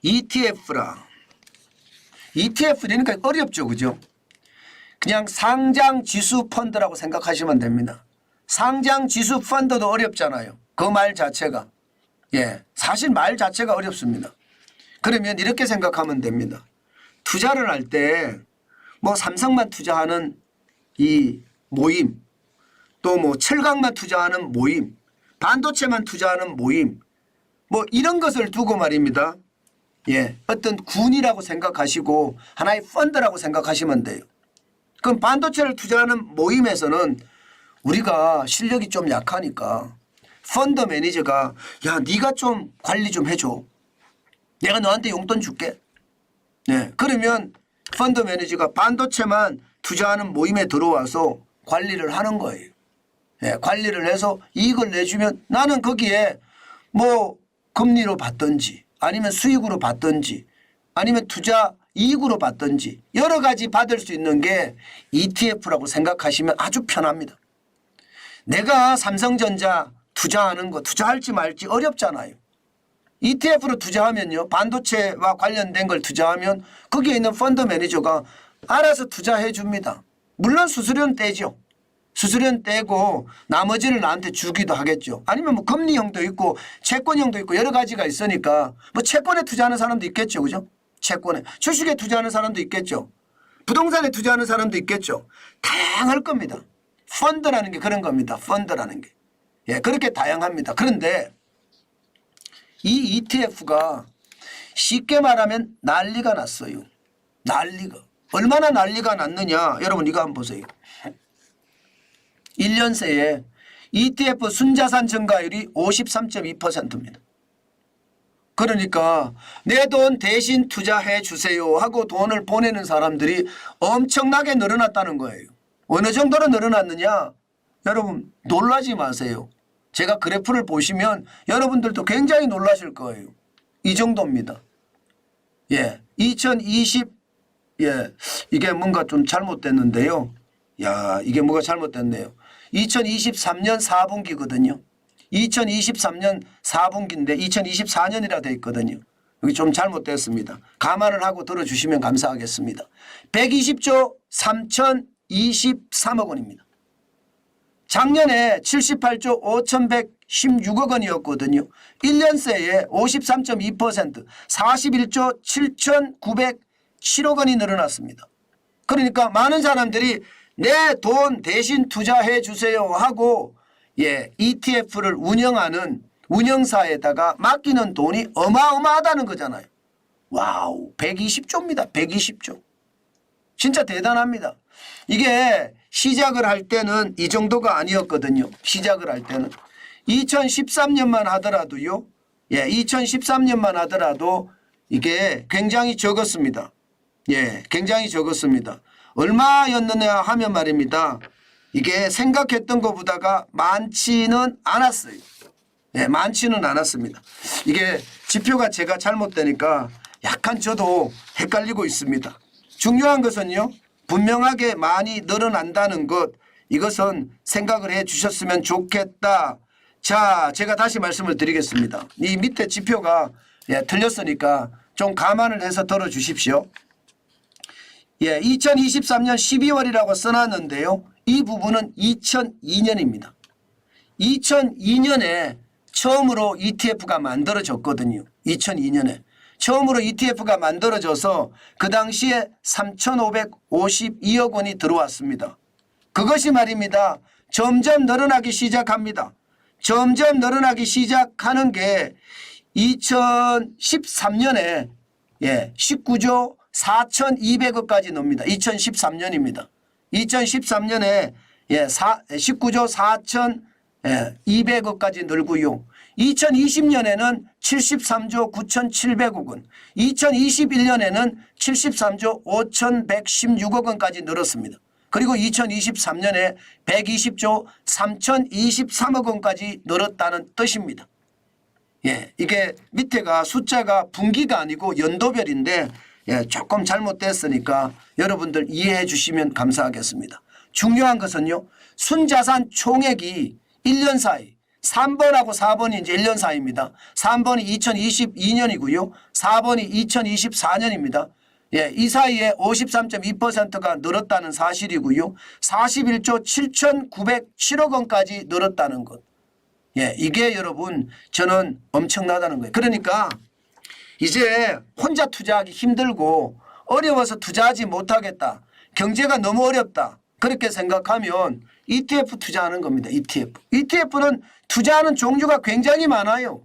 ETF라. ETF라니까 어렵죠, 그죠? 그냥 상장 지수 펀드라고 생각하시면 됩니다. 상장 지수 펀드도 어렵잖아요. 그 말 자체가. 예, 사실 말 자체가 어렵습니다. 그러면 이렇게 생각하면 됩니다. 투자를 할 때 뭐 삼성만 투자하는 이 모임, 또 뭐 철강만 투자하는 모임, 반도체만 투자하는 모임, 뭐 이런 것을 두고 말입니다. 예, 어떤 군이라고 생각하시고 하나의 펀드라고 생각하시면 돼요. 그럼 반도체를 투자하는 모임에서는 우리가 실력이 좀 약하니까 펀드 매니저가 야, 네가 좀 관리 좀 해줘. 내가 너한테 용돈 줄게. 네, 그러면 펀드 매니저가 반도체만 투자하는 모임에 들어와서 관리를 하는 거예요. 네, 관리를 해서 이익을 내주면 나는 거기에 뭐 금리로 받든지 아니면 수익으로 받든지 아니면 투자 이익으로 받든지 여러 가지 받을 수 있는 게 ETF라고 생각하시면 아주 편합니다. 내가 삼성전자 투자하는 거 투자할지 말지 어렵잖아요. ETF로 투자하면요. 반도체와 관련된 걸 투자하면 거기에 있는 펀드 매니저가 알아서 투자해 줍니다. 물론 수수료는 떼죠. 수수료는 떼고 나머지를 나한테 주기도 하겠죠. 아니면 뭐 금리형도 있고 채권형도 있고 여러 가지가 있으니까 뭐 채권에 투자하는 사람도 있겠죠. 그죠? 채권에. 주식에 투자하는 사람도 있겠죠. 부동산에 투자하는 사람도 있겠죠. 다양할 겁니다. 펀드라는 게 그런 겁니다. 펀드라는 게. 예, 그렇게 다양합니다. 그런데 이 ETF가 쉽게 말하면 난리가 났어요. 난리가. 얼마나 난리가 났느냐. 여러분 이거 한번 보세요. 1년 새에 ETF 순자산 증가율이 53.2%입니다. 그러니까 내 돈 대신 투자해 주세요 하고 돈을 보내는 사람들이 엄청나게 늘어났다는 거예요. 어느 정도로 늘어났느냐? 여러분 놀라지 마세요. 제가 그래프를 보시면 여러분들도 굉장히 놀라실 거예요. 이 정도입니다. 예, 2020 예, 이게 뭔가 좀 잘못됐는데요. 야, 이게 뭐가 잘못됐네요. 2023년 4분기거든요. 2023년 4분기인데 2024년이라 돼 있거든요. 여기 좀 잘못됐습니다. 감안을 하고 들어주시면 감사하겠습니다. 120조 3,023억 원입니다. 작년에 78조 5,116억 원이었거든요. 1년 새에 53.2% 41조 7,907억 원이 늘어났습니다. 그러니까 많은 사람들이 내 돈 대신 투자해 주세요 하고 예, ETF를 운영하는 운영사에다가 맡기는 돈이 어마어마하다는 거잖아요. 와우, 120조입니다. 120조. 진짜 대단합니다. 이게 시작을 할 때는 이 정도가 아니었거든요. 시작을 할 때는. 2013년만 하더라도요. 예, 2013년만 하더라도 이게 굉장히 적었습니다. 예, 굉장히 적었습니다. 얼마였느냐 하면 말입니다. 이게 생각했던 것보다가 많지는 않았어요. 예, 많지는 않았습니다. 이게 지표가 제가 잘못되니까 약간 저도 헷갈리고 있습니다. 중요한 것은요. 분명하게 많이 늘어난다는 것, 이것은 생각을 해 주셨으면 좋겠다. 자, 제가 다시 말씀을 드리겠습니다. 이 밑에 지표가 예, 틀렸으니까 좀 감안을 해서 들어주십시오. 예, 2023년 12월이라고 써놨는데요. 이 부분은 2002년입니다. 2002년에 처음으로 ETF가 만들어졌거든요. 2002년에. 처음으로 ETF가 만들어져서 그 당시에 3,552억 원이 들어왔습니다. 그것이 말입니다. 점점 늘어나기 시작합니다. 점점 늘어나기 시작하는 게 2013년에 예, 19조 4,200억까지 놉니다. 2013년입니다. 2013년에 예, 19조 4,200억까지 늘고요. 2020년에는 73조 9,700억 원, 2021년에는 73조 5,116억 원까지 늘었습니다. 그리고 2023년에 120조 3,023억 원까지 늘었다는 뜻입니다. 예, 이게 밑에가 숫자가 분기가 아니고 연도별인데 예, 조금 잘못됐으니까 여러분들 이해해 주시면 감사하겠습니다. 중요한 것은요. 순자산 총액이 1년 사이 3번하고 4번이 이제 1년 사이입니다. 3번이 2022년이고요. 4번이 2024년입니다. 예, 이 사이에 53.2%가 늘었다는 사실이고요. 41조 7,907억 원까지 늘었다는 것. 예, 이게 여러분 저는 엄청나다는 거예요. 그러니까 이제 혼자 투자하기 힘들고 어려워서 투자하지 못하겠다. 경제가 너무 어렵다. 그렇게 생각하면 ETF 투자하는 겁니다. ETF. ETF는 투자하는 종류가 굉장히 많아요.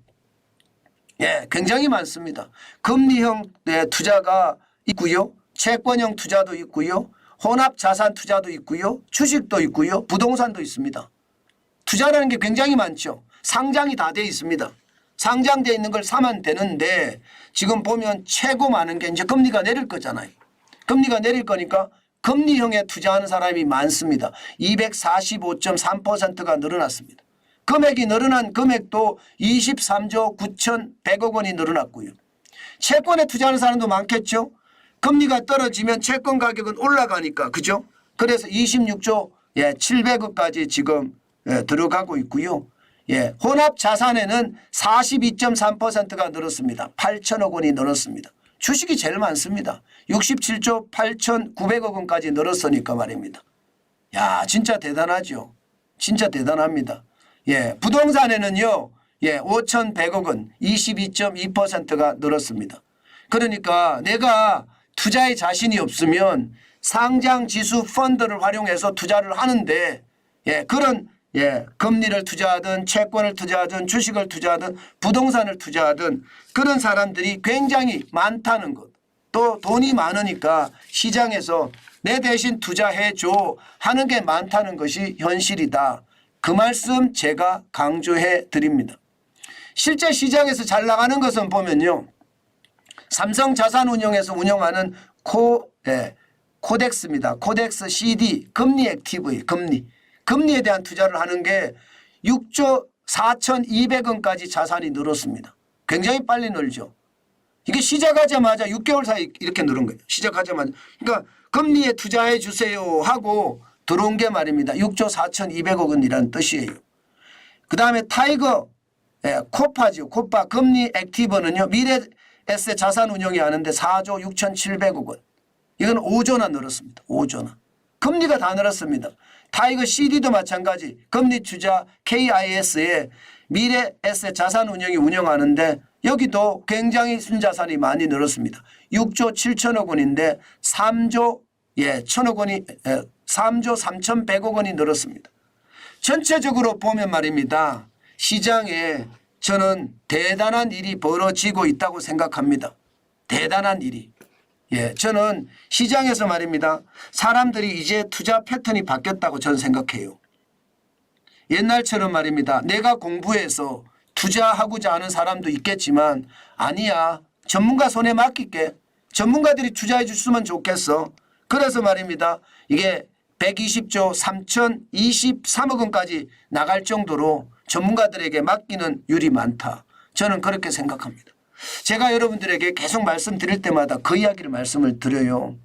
예, 굉장히 많습니다. 금리형 투자가 있고요. 채권형 투자도 있고요. 혼합 자산 투자도 있고요. 주식도 있고요. 부동산도 있습니다. 투자라는 게 굉장히 많죠. 상장이 다 돼 있습니다. 상장되어 있는 걸 사면 되는데 지금 보면 최고 많은 게 이제 금리가 내릴 거잖아요. 금리가 내릴 거니까 금리형에 투자하는 사람이 많습니다. 245.3%가 늘어났습니다. 금액이 늘어난 금액도 23조 9,100억 원이 늘어났고요. 채권에 투자하는 사람도 많겠죠. 금리가 떨어지면 채권 가격은 올라가니까 그죠. 그래서 26조 700억까지 지금 들어가고 있고요. 예, 혼합 자산에는 42.3%가 늘었습니다. 8천억 원이 늘었습니다. 주식이 제일 많습니다. 67조 8,900억 원까지 늘었으니까 말입니다. 야, 진짜 대단하죠. 진짜 대단합니다. 예, 부동산에는요, 5,100억 원, 22.2%가 늘었습니다. 그러니까 내가 투자에 자신이 없으면 상장 지수 펀드를 활용해서 투자를 하는데, 그런 금리를 투자하든 채권을 투자하든 주식을 투자하든 부동산을 투자하든 그런 사람들이 굉장히 많다는 것. 또 돈이 많으니까 시장에서 내 대신 투자해 줘 하는 게 많다는 것이 현실이다. 그 말씀 제가 강조해 드립니다. 실제 시장에서 잘 나가는 것은 보면요. 삼성자산운용에서 운영하는 코덱스입니다. 코덱스 CD 금리 액티브의 금리에 대한 투자를 하는 게 6조 4,200원까지 자산이 늘었습니다. 굉장히 빨리 늘죠. 이게 시작하자마자 6개월 사이 이렇게 늘은 거예요. 시작하자마자. 그러니까 금리에 투자해 주세요 하고 들어온 게 말입니다. 6조 4,200억 원이라는 뜻이에요. 그다음에 타이거 코파죠. 코파 금리 액티브는요. 미래에셋 자산 운용이 하는데 4조 6,700억 원. 이건 5조나 늘었습니다. 5조나. 금리가 다 늘었습니다. 타이거 CD도 마찬가지. 금리 투자 KIS에 미래에셋 자산 운용이 운영하는데 여기도 굉장히 순자산이 많이 늘었습니다. 6조 7천억 원인데 3조 3,100억 원이 늘었습니다. 전체적으로 보면 말입니다. 시장에 저는 대단한 일이 벌어지고 있다고 생각합니다. 대단한 일이. 저는 시장에서 말입니다. 사람들이 이제 투자 패턴이 바뀌었다고 저는 생각해요. 옛날처럼 말입니다. 내가 공부해서 투자하고자 하는 사람도 있겠지만 아니야. 전문가 손에 맡길게. 전문가들이 투자해 줬으면 좋겠어. 그래서 말입니다. 이게 120조 3,023억 원까지 나갈 정도로 전문가들에게 맡기는 율이 많다. 저는 그렇게 생각합니다. 제가 여러분들에게 계속 말씀드릴 때마다 그 이야기를 말씀을 드려요.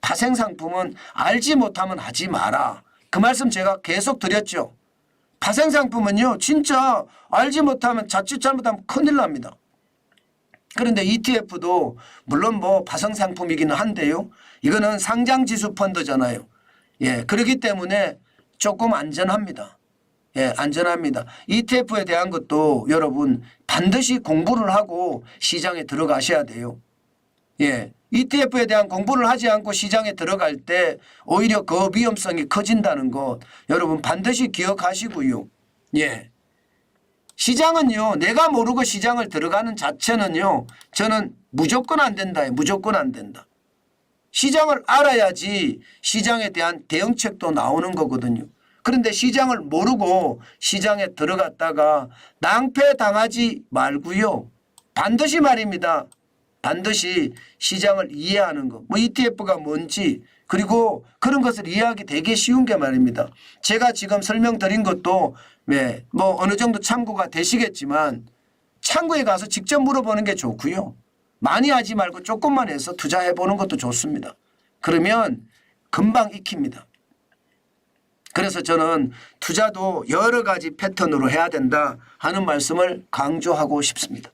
파생상품은 알지 못하면 하지 마라. 그 말씀 제가 계속 드렸죠. 파생상품은요. 진짜 알지 못하면 자칫 잘못하면 큰일 납니다. 그런데 ETF도 물론 뭐 파생상품이기는 한데요. 이거는 상장지수 펀드잖아요. 그렇기 때문에 조금 안전합니다. 안전합니다. ETF에 대한 것도 여러분 반드시 공부를 하고 시장에 들어가셔야 돼요. ETF에 대한 공부를 하지 않고 시장에 들어갈 때 오히려 그 위험성이 커진다는 것 여러분 반드시 기억하시고요. 시장은요. 내가 모르고 시장을 들어가는 자체는요. 저는 무조건 안 된다. 무조건 안 된다. 시장을 알아야지 시장에 대한 대응책도 나오는 거거든요. 그런데 시장을 모르고 시장에 들어갔다가 낭패당하지 말고요. 반드시 말입니다. 반드시 시장을 이해하는 것. 뭐 ETF가 뭔지 그리고 그런 것을 이해하기 되게 쉬운 게 말입니다. 제가 지금 설명드린 것도 뭐 어느 정도 참고가 되시겠지만 창구에 가서 직접 물어보는 게 좋고요. 많이 하지 말고 조금만 해서 투자해 보는 것도 좋습니다. 그러면 금방 익힙니다. 그래서 저는 투자도 여러 가지 패턴으로 해야 된다 하는 말씀을 강조하고 싶습니다.